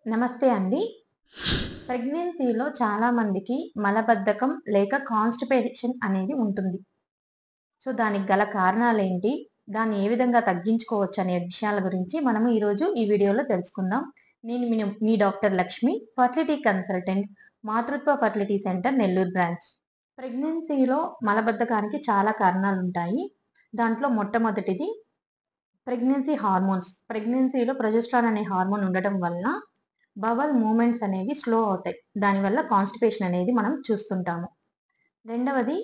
నమస్తే అండి. ప్రెగ్నెన్సీలో చాలా మందికి మలబద్ధకం లేక కాన్‌స్టిపేషన్ అనేది ఉంటుంది. సో, దానికి గల కారణాలేంటి? దాన్ని ఏ విధంగా తగ్గించుకోవచ్చనే విషయాల గురించి మనము ఈరోజు ఈ వీడియోలో తెలుసుకుందాం. నేను మీ డాక్టర్ లక్ష్మి, ఫర్టిలిటీ కన్సల్టెంట్, మాతృత్వ ఫర్టిలిటీ సెంటర్ నెల్లూరు బ్రాంచ్. ప్రెగ్నెన్సీలో మలబద్ధకానికి చాలా కారణాలుంటాయి. దాంట్లో మొట్టమొదటిది ప్రెగ్నెన్సీ హార్మోన్స్. ప్రెగ్నెన్సీలో ప్రొజెస్ట్రాన్ అనే హార్మోన్ ఉండటం వలన బవల్ మూవ్‌మెంట్స్ అనేవి స్లో అవుతాయి. దానివల్ల కాన్‌స్టిపేషన్ అనేది మనం చూస్తుంటాము. రెండవది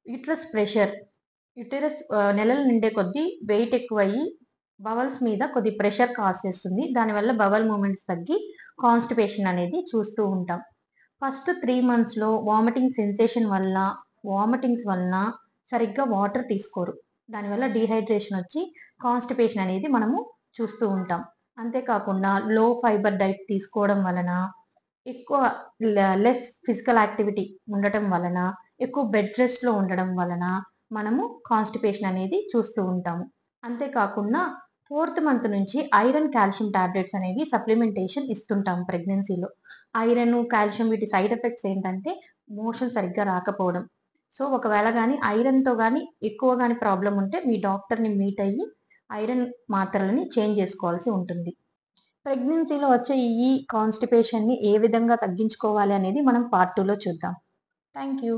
యూట్రస్ ప్రెషర్. నెలలు నిండే కొద్దీ వెయిట్ ఎక్కువయ్యి బవల్స్ మీద కొద్ది ప్రెషర్ కాజ్ చేస్తుంది. దానివల్ల బవల్ మూవ్‌మెంట్స్ తగ్గి కాన్‌స్టిపేషన్ అనేది చూస్తూ ఉంటాం. ఫస్ట్ 3 మంత్స్‌లో వామిటింగ్స్ వలన సరిగ్గా వాటర్ తీసుకోరు. దానివల్ల డీహైడ్రేషన్ వచ్చి కాన్‌స్టిపేషన్ అనేది మనము చూస్తూ ఉంటాం. అంతేకాకుండా లో ఫైబర్ డైట్ తీసుకోవడం వలన, ఎక్కువ లెస్ ఫిజికల్ యాక్టివిటీ ఉండటం వలన, ఎక్కువ బెడ్ రెస్ట్‌లో ఉండడం వలన మనము కాన్‌స్టిపేషన్ అనేది చూస్తూ ఉంటాము. అంతేకాకుండా 4థ్ మంత్ నుంచి ఐరన్, కాల్షియం టాబ్లెట్స్ అనేవి సప్లిమెంటేషన్ ఇస్తుంటాం ప్రెగ్నెన్సీలో. ఐరన్, కాల్షియం వీటి సైడ్ ఎఫెక్ట్స్ ఏంటంటే మోషన్ సరిగ్గా రాకపోవడం. సో, ఒకవేళ గాని ఐరన్‌తో గాని ఎక్కువ గాని ప్రాబ్లమ్ ఉంటే మీ డాక్టర్‌ని మీట్ అయ్యి ఐరన్ మాత్రలని చేంజ్ చేసుకోవాల్సి ఉంటుంది. ప్రెగ్నెన్సీలో వచ్చే ఈ కాన్‌స్టిపేషన్‌ని ఏ విధంగా తగ్గించుకోవాలి అనేది మనం పార్ట్ 2లో చూద్దాం. Thank you.